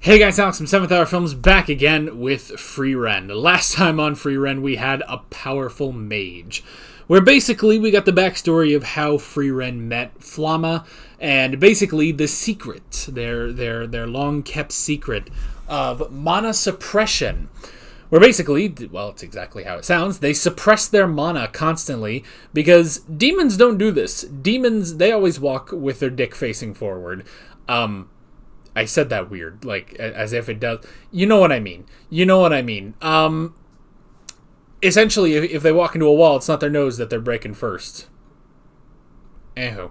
Hey guys, Alex from 7th Hour Films back again with Frieren. Last time on Frieren we had a powerful mage, where basically we got the backstory of how Frieren met Flamma, and basically the secret, their long-kept secret of mana suppression. Where basically, well, it's exactly how it sounds, they suppress their mana constantly, because demons don't do this. Demons, they always walk with their dick facing forward. I said that weird, like, as if it does. You know what I mean. Essentially, if they walk into a wall, it's not their nose that they're breaking first. Anywho.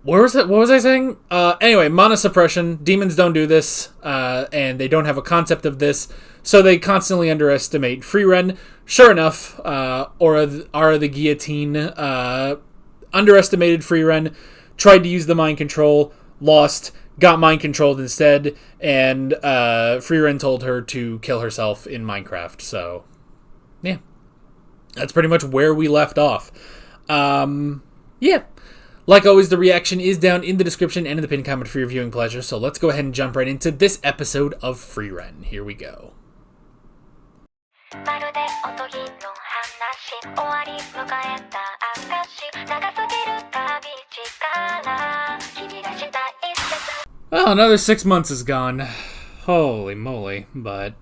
What was I saying? Anyway, mana suppression. Demons don't do this, and they don't have a concept of this, so they constantly underestimate Frieren. Sure enough, Aura the Guillotine underestimated Frieren, tried to use the mind control, lost, got mind controlled instead, and Frieren told her to kill herself in Minecraft. So, yeah. That's pretty much where we left off. Yeah. Like always, the reaction is down in the description and in the pinned comment for your viewing pleasure, so let's go ahead and jump right into this episode of Frieren. Here we go. Well, another 6 months is gone. Holy moly. But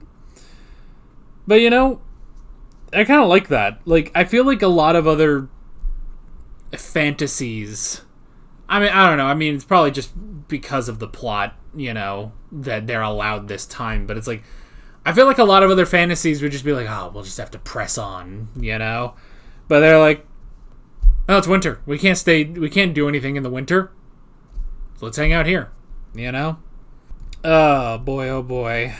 you know, I kind of like that. Like, I feel like a lot of other fantasies, I mean, I don't know. I mean, it's probably just because of the plot, you know, that they're allowed this time. But it's like, I feel like a lot of other fantasies would just be like, oh, we'll just have to press on, you know? But they're like, oh, it's winter. We can't do anything in the winter. So let's hang out here, you know? Oh boy.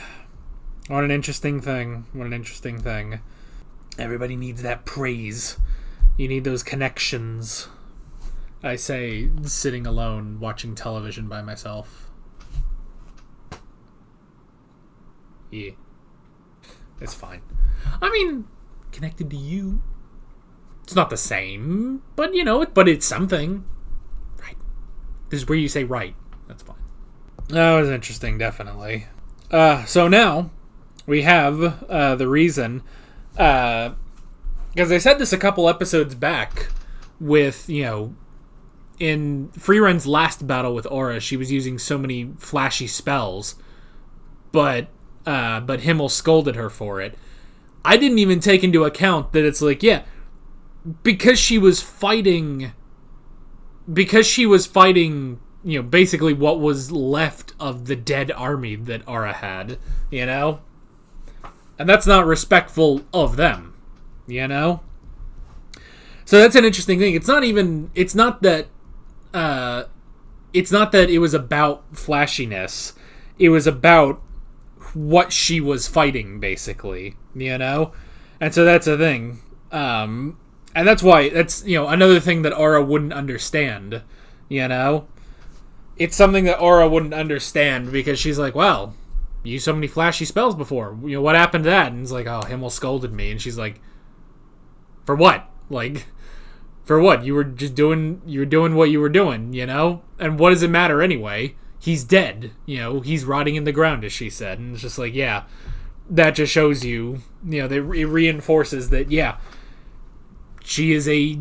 What an interesting thing. Everybody needs that praise. You need those connections. I say, sitting alone, watching television by myself. Yeah. It's fine. I mean, connected to you. It's not the same, but you know, but it's something. Right. This is where you say right. That's fine. That was interesting, definitely. So now, we have the reason, because I said this a couple episodes back with, you know, in Frieren's last battle with Aura, she was using so many flashy spells, but Himmel scolded her for it. I didn't even take into account that it's like, yeah, because she was fighting, you know, basically what was left of the dead army that Aura had, you know? And that's not respectful of them, you know? So that's an interesting thing. It's not that it was about flashiness. It was about what she was fighting, basically, you know? And so that's a thing. And that's why, that's, you know, another thing that Aura wouldn't understand, you know? It's something that Aura wouldn't understand because she's like, well, you used so many flashy spells before. You know, what happened to that? And it's like, oh, Himmel scolded me. And she's like, for what? Like, for what? You were doing what you were doing, you know? And what does it matter anyway? He's dead, you know? He's rotting in the ground, as she said. And it's just like, yeah, that just shows you, you know, it reinforces that, yeah, she is a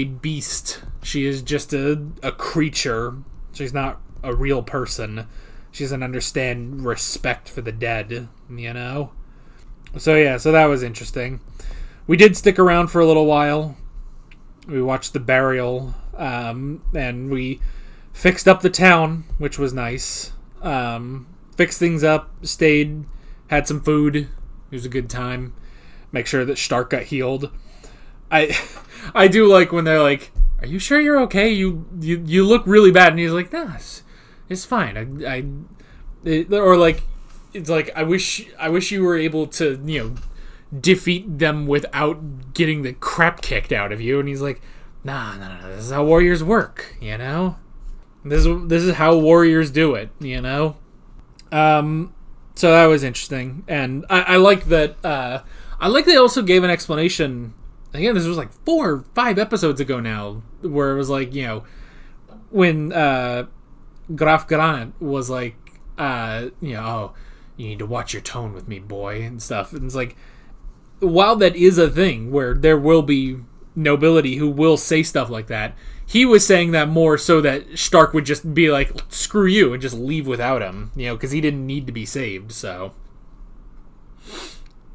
beast. She is just a creature. She's not a real person. She doesn't understand respect for the dead, you know? So yeah, so that was interesting. We did stick around for a little while. We watched the burial, and we fixed up the town, which was nice. Fixed things up, stayed, had some food. It was a good time. Make sure that Stark got healed. I do like when they're like, are you sure you're okay? You look really bad. And he's like, nah, it's fine. Or like, it's like, I wish you were able to, you know, defeat them without getting the crap kicked out of you. And he's like, no, this is how warriors work, you know? This is how warriors do it, you know? So that was interesting. And I like that, I like they also gave an explanation. Again, this was like 4 or 5 episodes ago now, where it was like, you know, when Graf Granit was like, oh, you need to watch your tone with me, boy, and stuff. And it's like, while that is a thing where there will be nobility who will say stuff like that, he was saying that more so that Stark would just be like, screw you, and just leave without him, because he didn't need to be saved, so.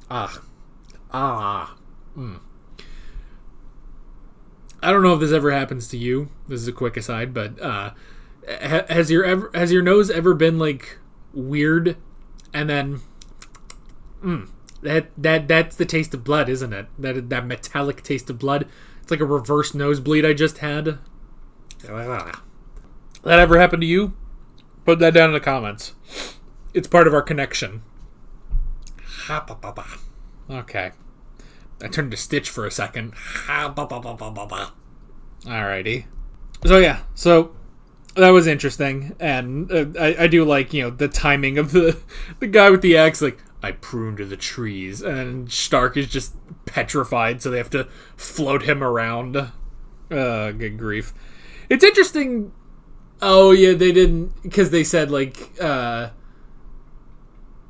I don't know if this ever happens to you. This is a quick aside, but has your nose ever been like weird, and then that's the taste of blood, isn't it? That metallic taste of blood. It's like a reverse nosebleed I just had. That ever happened to you? Put that down in the comments. It's part of our connection. Okay. I turned to Stitch for a second. Alrighty. So that was interesting, and I do like, the timing of the guy with the axe, like, I pruned the trees, and Stark is just petrified, so they have to float him around. Good grief. It's interesting. Oh, yeah, they didn't, because they said, like,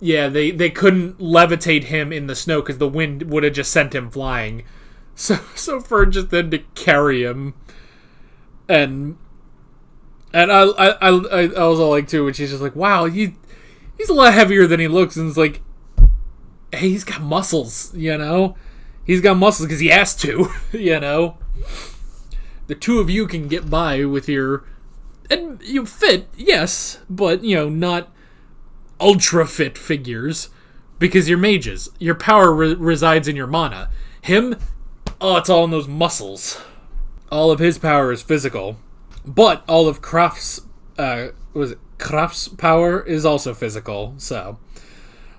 they couldn't levitate him in the snow because the wind would have just sent him flying. So for just then to carry him, and I also like too when she's just like, wow, he's a lot heavier than he looks, and it's like, hey, he's got muscles, he's got muscles because he has to, The two of you can get by with your, and you fit, yes, but not ultra fit figures, because you're mages. Your power resides in your mana. Him, it's all in those muscles. All of his power is physical, but all of Kraft's power is also physical. So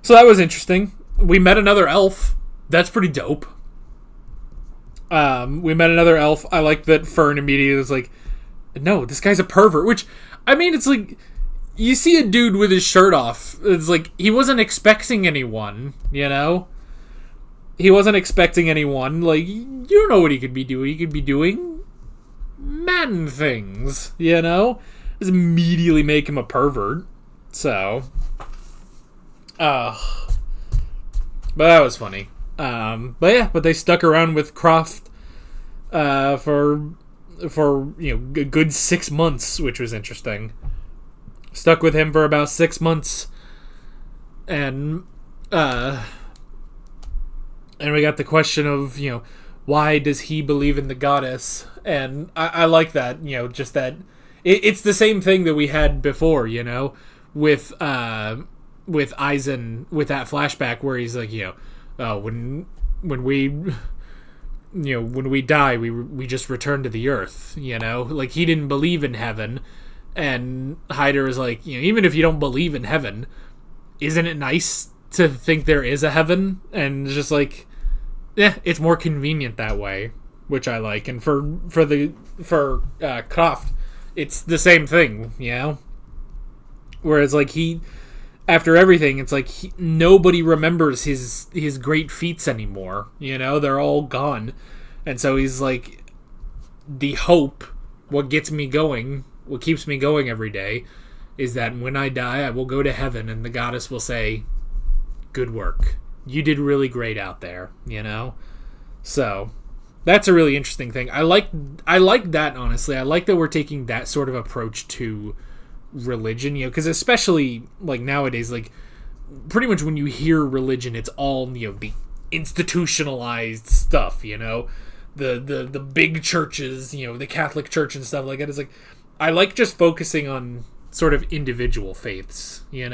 that was interesting. We met another elf. That's pretty dope. We met another elf. I like that Frieren immediately was like, no, this guy's a pervert. Which, I mean, it's like, you see a dude with his shirt off. It's like, he wasn't expecting anyone, He wasn't expecting anyone. Like, you don't know what he could be doing. He could be doing man things, Just immediately make him a pervert. So. But that was funny. But they stuck around with Croft for a good 6 months, which was interesting. Stuck with him for about 6 months, and we got the question of why does he believe in the goddess, and I like that, just that it's the same thing that we had before, with Eisen, with that flashback where he's like, when we die, we just return to the earth, like he didn't believe in heaven, and Hyder is like, even if you don't believe in heaven, isn't it nice to think there is a heaven? And it's just like, it's more convenient that way, which I like. And for Kraft, it's the same thing, Whereas like after everything, it's like nobody remembers his great feats anymore. They're all gone, and so he's like, the hope, what gets me going, what keeps me going every day, is that when I die, I will go to heaven, and the goddess will say, "Good work. You did really great out there." So that's a really interesting thing. I like that, honestly. I like that we're taking that sort of approach to religion, because especially like nowadays, like pretty much when you hear religion, it's all the institutionalized stuff, the big churches, the Catholic Church and stuff like that. It's like, I like just focusing on sort of individual faiths, and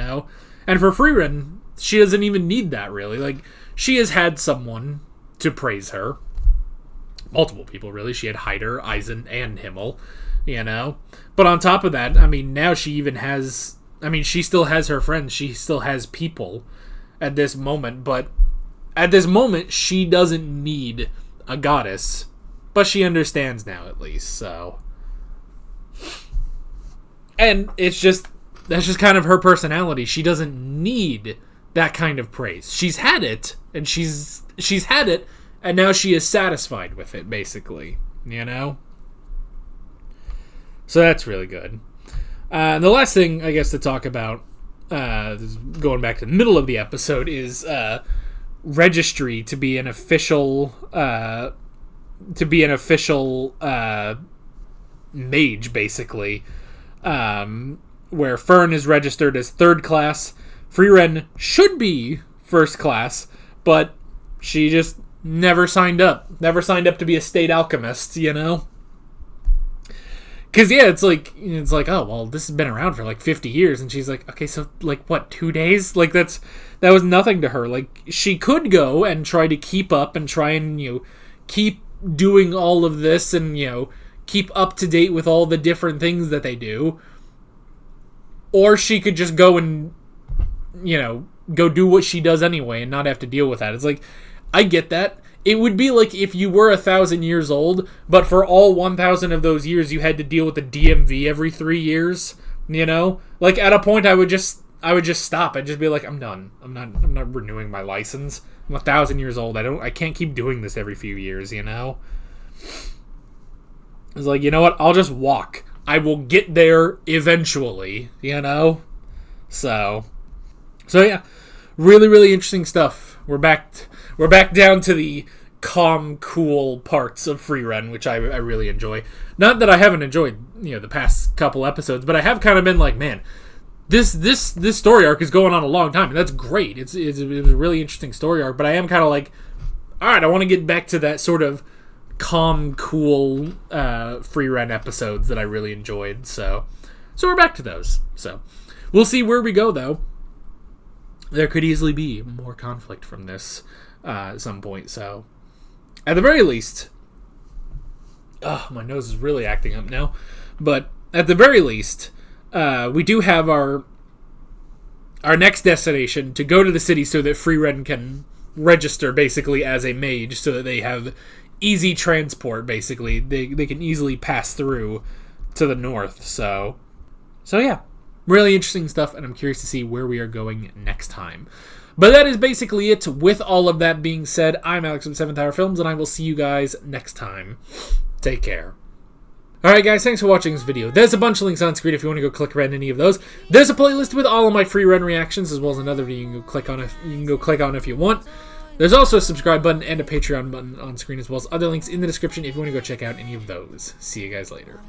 for Frieren, she doesn't even need that really. Like, she has had someone to praise her, multiple people really. She had Hyder, Eisen, and Himmel, But on top of that, I mean, now she even has, she still has her friends. She still has people at this moment. But at this moment, she doesn't need a goddess. But she understands now, at least, so. And that's just kind of her personality. She doesn't need that kind of praise. She's had it, and she's had it, and now she is satisfied with it, basically, So that's really good. And the last thing, I guess, to talk about, going back to the middle of the episode, is registry to be an official mage, basically, where Fern is registered as 3rd class. Frieren should be 1st class, but she just never signed up to be a state alchemist, you know? Because, yeah, it's like, oh, well, this has been around for, 50 years, and she's like, okay, so, what, 2 days? That was nothing to her. She could go and try to keep up and try and, keep doing all of this and, keep up to date with all the different things that they do. Or she could just go and, go do what she does anyway and not have to deal with that. It's I get that. It would be like if you were 1,000 years old, but for all 1,000 of those years you had to deal with the DMV every 3 years, At a point I would just stop. I'd just be like, I'm done. I'm not renewing my license. I'm 1,000 years old. I can't keep doing this every few years, It's you know what? I'll just walk. I will get there eventually, So yeah, really, really interesting stuff. We're back down to the calm, cool parts of Frieren, which I really enjoy. Not that I haven't enjoyed, the past couple episodes, but I have kind of been like, man, this story arc is going on a long time, and that's great. It's a really interesting story arc, but I am kind of like, all right, I want to get back to that sort of calm, cool Frieren episodes that I really enjoyed. So we're back to those. So we'll see where we go, though. There could easily be more conflict from this at some point. So, at the very least, my nose is really acting up now. But at the very least, we do have our next destination to go to the city so that Frieren can register basically as a mage, so that they have easy transport. Basically, they can easily pass through to the north. So yeah. Really interesting stuff, and I'm curious to see where we are going next time. But that is basically it. With all of that being said, I'm Alex from 7th Hour Films, and I will see you guys next time. Take care. Alright guys, thanks for watching this video. There's a bunch of links on screen if you want to go click around any of those. There's a playlist with all of my Frieren reactions, as well as another video you can go click on if you want. There's also a subscribe button and a Patreon button on screen, as well as other links in the description if you want to go check out any of those. See you guys later.